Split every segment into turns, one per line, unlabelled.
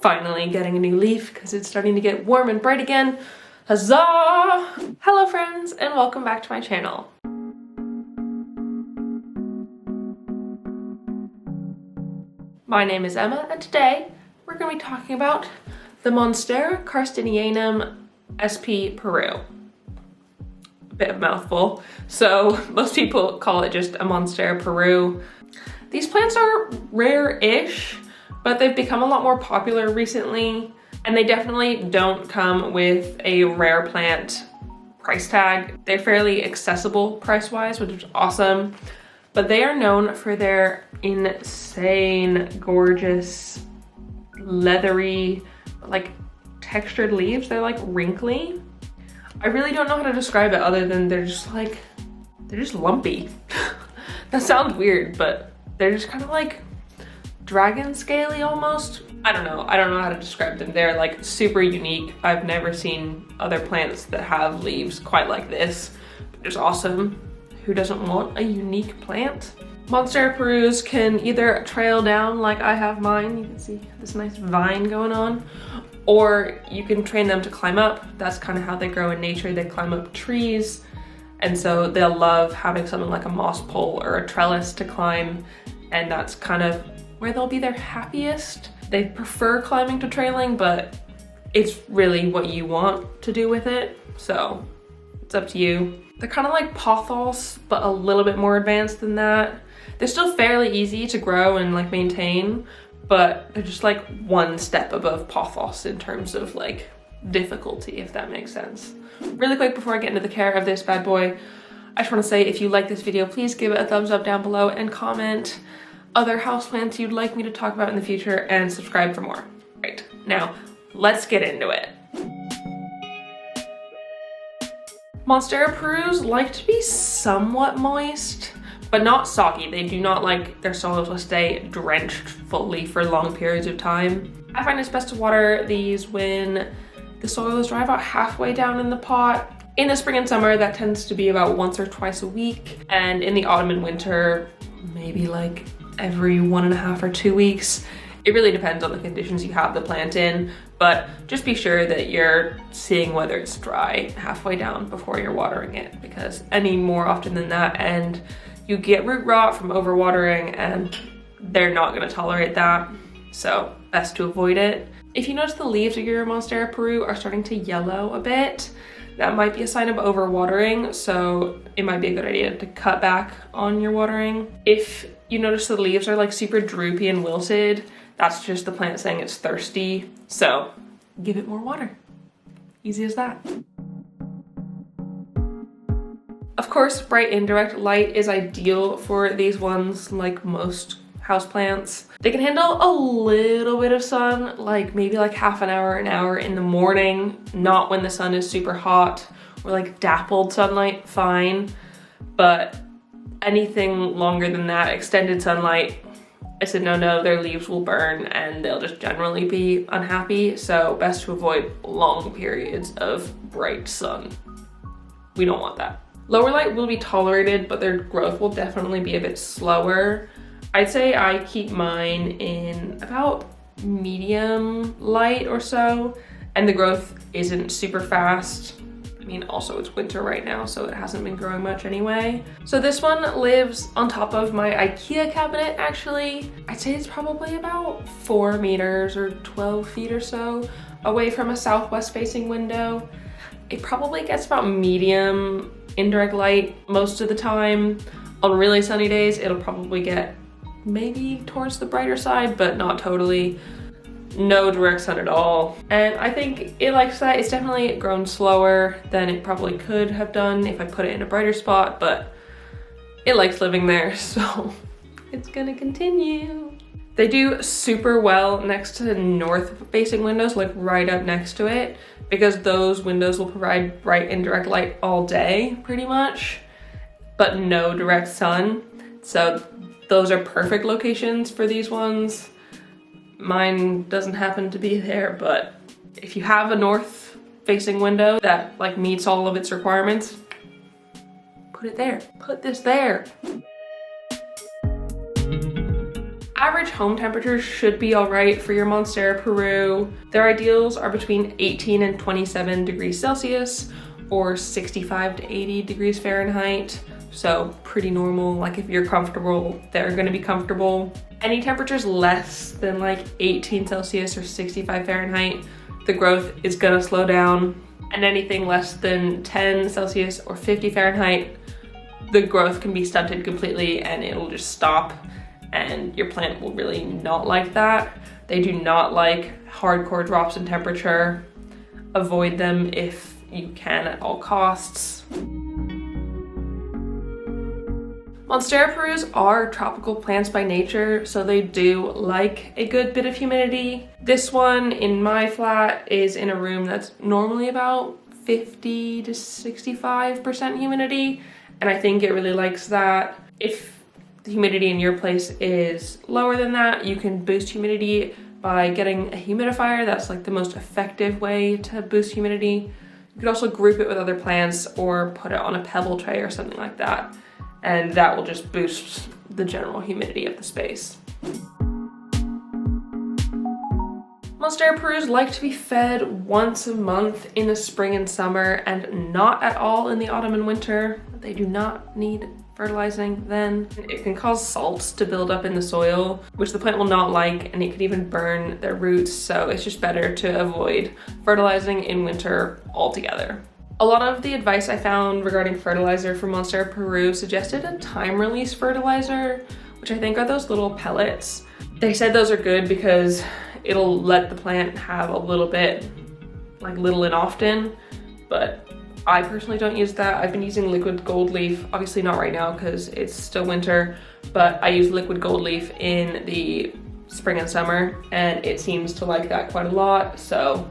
finally getting a new leaf because it's starting to get warm and bright again. Huzzah! Hello friends, and welcome back to my channel. My name is Emma, and today we're going to be talking about the Monstera SP Peru. A bit of a mouthful. So most people call it just a Monstera Peru. These plants are rare-ish, but they've become a lot more popular recently, and they definitely don't come with a rare plant price tag. They're fairly accessible price-wise, which is awesome, but they are known for their insane, gorgeous, leathery, like textured leaves. They're like wrinkly. I really don't know how to describe it other than they're just lumpy. That sounds weird, but they're just kind of like dragon scaly almost. I don't know how to describe them. They're like super unique. I've never seen other plants that have leaves quite like this. They're just awesome. Who doesn't want a unique plant? Monstera Perus can either trail down like I have mine. You can see this nice vine going on, or you can train them to climb up. That's kind of how they grow in nature. They climb up trees, and so they'll love having something like a moss pole or a trellis to climb, and that's kind of where they'll be their happiest. They prefer climbing to trailing, but it's really what you want to do with it, so it's up to you. They're kind of like pothos, but a little bit more advanced than that. They're still fairly easy to grow and like maintain, but they're just like one step above pothos in terms of like difficulty, if that makes sense. Really quick before I get into the care of this bad boy, I just want to say if you like this video, please give it a thumbs up down below and comment other houseplants you'd like me to talk about in the future, and subscribe for more. Right, now let's get into it. Monstera Perus like to be somewhat moist, but not soggy. They do not like their soil to stay drenched fully for long periods of time. I find it's best to water these when the soil is dry, about halfway down in the pot. In the spring and summer, that tends to be about once or twice a week. And in the autumn and winter, maybe like every 1.5 or 2 weeks. It really depends on the conditions you have the plant in, but just be sure that you're seeing whether it's dry halfway down before you're watering it, because any more often than that and you get root rot from overwatering, and they're not going to tolerate that, so best to avoid it. If you notice the leaves of your Monstera Peru are starting to yellow a bit, that might be a sign of overwatering, so it might be a good idea to cut back on your watering. If you notice the leaves are like super droopy and wilted, that's just the plant saying it's thirsty, so give it more water. Easy as that. Of course, bright indirect light is ideal for these ones, like most houseplants. They can handle a little bit of sun, like maybe like half an hour in the morning, not when the sun is super hot, or like dappled sunlight, fine. But anything longer than that, extended sunlight, it's a no-no. Their leaves will burn and they'll just generally be unhappy, so best to avoid long periods of bright sun. We don't want that. Lower light will be tolerated, but their growth will definitely be a bit slower. I'd say I keep mine in about medium light or so, and the growth isn't super fast. I mean, also it's winter right now, so it hasn't been growing much anyway. So this one lives on top of my IKEA cabinet, actually. I'd say it's probably about 4 meters or 12 feet or so away from a southwest facing window. It probably gets about medium indirect light most of the time. On really sunny days, it'll probably get maybe towards the brighter side, but not totally. No direct sun at all. And I think it likes that. It's definitely grown slower than it probably could have done if I put it in a brighter spot, but it likes living there, so it's gonna continue. They do super well next to north facing windows, like right up next to it, because those windows will provide bright indirect light all day pretty much, but no direct sun. So those are perfect locations for these ones. Mine doesn't happen to be there, but if you have a north facing window that like meets all of its requirements, put it there. Put this there. Average home temperatures should be all right for your Monstera Peru. Their ideals are between 18 and 27 degrees Celsius or 65 to 80 degrees Fahrenheit. So pretty normal. Like if you're comfortable, they're gonna be comfortable. Any temperatures less than like 18 Celsius or 65 Fahrenheit, the growth is gonna slow down. And anything less than 10 Celsius or 50 Fahrenheit, the growth can be stunted completely and it'll just stop, and your plant will really not like that. They do not like hardcore drops in temperature. Avoid them if you can at all costs. Monstera Perus are tropical plants by nature, so they do like a good bit of humidity. This one in my flat is in a room that's normally about 50 to 65% humidity, and I think it really likes that. If the humidity in your place is lower than that, you can boost humidity by getting a humidifier. That's like the most effective way to boost humidity. You could also group it with other plants or put it on a pebble tray or something like that, and that will just boost the general humidity of the space. Monstera Perus like to be fed once a month in the spring and summer, and not at all in the autumn and winter. They do not need fertilizing then. It can cause salts to build up in the soil, which the plant will not like, and it could even burn their roots, so it's just better to avoid fertilizing in winter altogether. A lot of the advice I found regarding fertilizer for Monstera Peru suggested a time release fertilizer, which I think are those little pellets. They said those are good because it'll let the plant have a little bit, like little and often, but I personally don't use that. I've been using liquid gold leaf, obviously not right now because it's still winter, but I use liquid gold leaf in the spring and summer, and it seems to like that quite a lot, so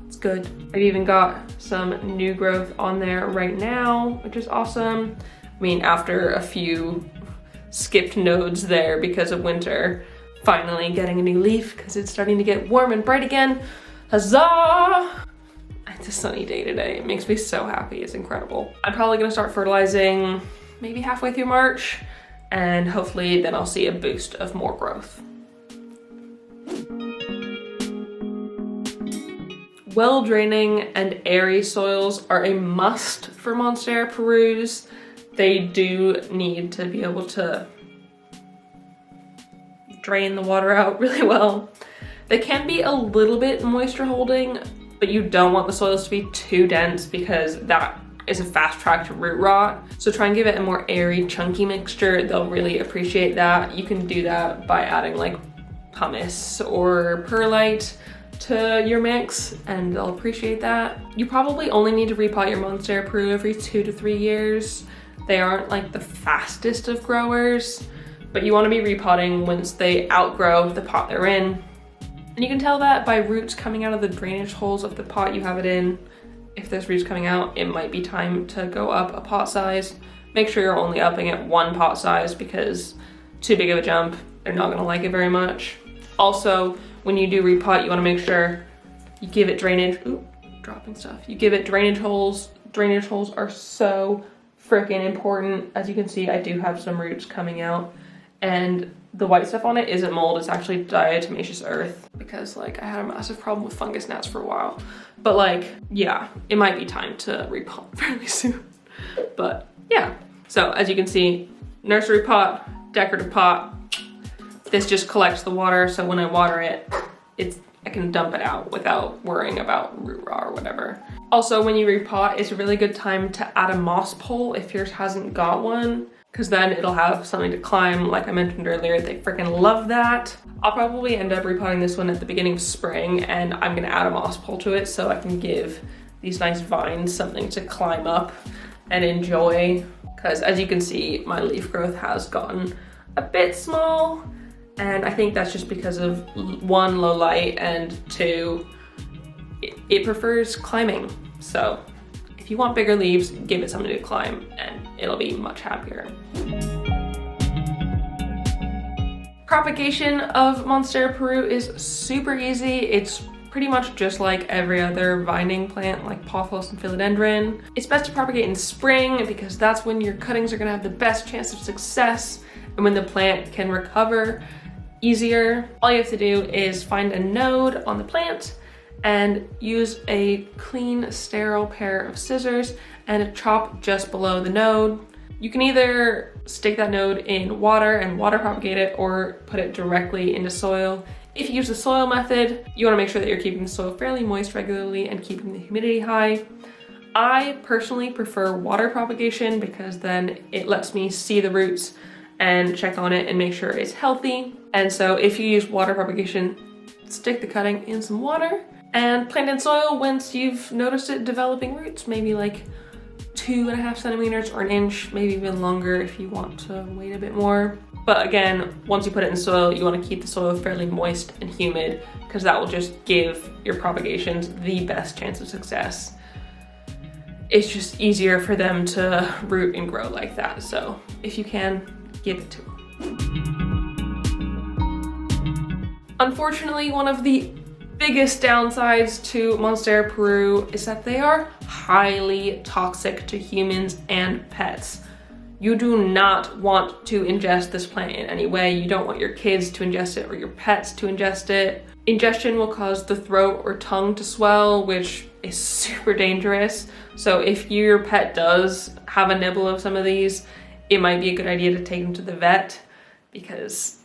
it's good. I've even got some new growth on there right now, which is awesome. I mean, after a few skipped nodes there because of winter, finally getting a new leaf because it's starting to get warm and bright again. Huzzah! It's a sunny day today. It makes me so happy. It's incredible. I'm probably gonna start fertilizing maybe halfway through March, and hopefully then I'll see a boost of more growth. Well-draining and airy soils are a must for Monstera Perus. They do need to be able to drain the water out really well. They can be a little bit moisture holding, but you don't want the soils to be too dense because that is a fast track to root rot. So try and give it a more airy, chunky mixture. They'll really appreciate that. You can do that by adding like pumice or perlite to your mix, and they'll appreciate that. You probably only need to repot your Monstera Peru every 2 to 3 years. They aren't like the fastest of growers, but you want to be repotting once they outgrow the pot they're in. And you can tell that by roots coming out of the drainage holes of the pot you have it in. If there's roots coming out, it might be time to go up a pot size. Make sure you're only upping it 1 pot size because too big of a jump, they're not gonna like it very much. Also, when you do repot, you wanna make sure you give it drainage. Ooh, dropping stuff. You give it drainage holes. Drainage holes are so freaking important. As you can see, I do have some roots coming out, and the white stuff on it isn't mold, it's actually diatomaceous earth, because like I had a massive problem with fungus gnats for a while. But like, yeah, it might be time to repot fairly soon. But yeah, so as you can see, nursery pot, decorative pot. This just collects the water, so when I water it, I can dump it out without worrying about root rot or whatever. Also, when you repot, it's a really good time to add a moss pole if yours hasn't got one, because then it'll have something to climb. Like I mentioned earlier, they freaking love that. I'll probably end up repotting this one at the beginning of spring, and I'm gonna add a moss pole to it so I can give these nice vines something to climb up and enjoy. Because as you can see, my leaf growth has gotten a bit small, and I think that's just because of 1, low light, and 2, it prefers climbing. So if you want bigger leaves, give it something to climb and it'll be much happier. Propagation of Monstera Peru is super easy. It's pretty much just like every other vining plant like pothos and philodendron. It's best to propagate in spring because that's when your cuttings are gonna have the best chance of success, and when the plant can recover easier. All you have to do is find a node on the plant and use a clean, sterile pair of scissors and chop just below the node. You can either stick that node in water and water propagate it, or put it directly into soil. If you use the soil method, you want to make sure that you're keeping the soil fairly moist regularly and keeping the humidity high. I personally prefer water propagation because then it lets me see the roots and check on it and make sure it's healthy. And so if you use water propagation, stick the cutting in some water and plant in soil once you've noticed it developing roots, maybe like 2.5 centimeters or an inch, maybe even longer if you want to wait a bit more. But again, once you put it in soil, you want to keep the soil fairly moist and humid because that will just give your propagations the best chance of success. It's just easier for them to root and grow like that. So if you can, give it to them. Unfortunately, one of the biggest downsides to Monstera Peru is that they are highly toxic to humans and pets. You do not want to ingest this plant in any way. You don't want your kids to ingest it or your pets to ingest it. Ingestion will cause the throat or tongue to swell, which is super dangerous. So if your pet does have a nibble of some of these, it might be a good idea to take them to the vet because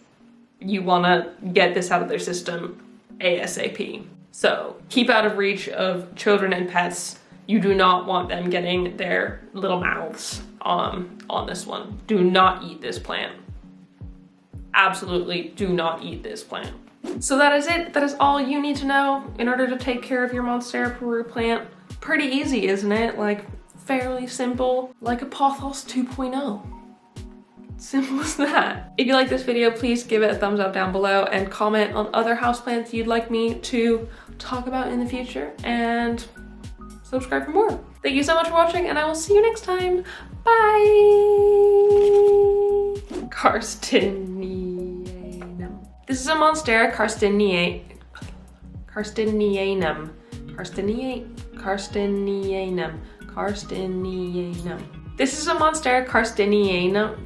you want to get this out of their system ASAP. So keep out of reach of children and pets. You do not want them getting their little mouths on this one. Do not eat this plant. Absolutely do not eat this plant. So that is it. That is all you need to know in order to take care of your Monstera Peru plant. Pretty easy, isn't it? Like, fairly simple, like a Pothos 2.0. Simple as that. If you like this video, please give it a thumbs up down below and comment on other houseplants you'd like me to talk about in the future, and subscribe for more. Thank you so much for watching, and I will see you next time. Bye! Carstinianum. This is a Monstera Carstinianum. This is a Monstera Carstinianum.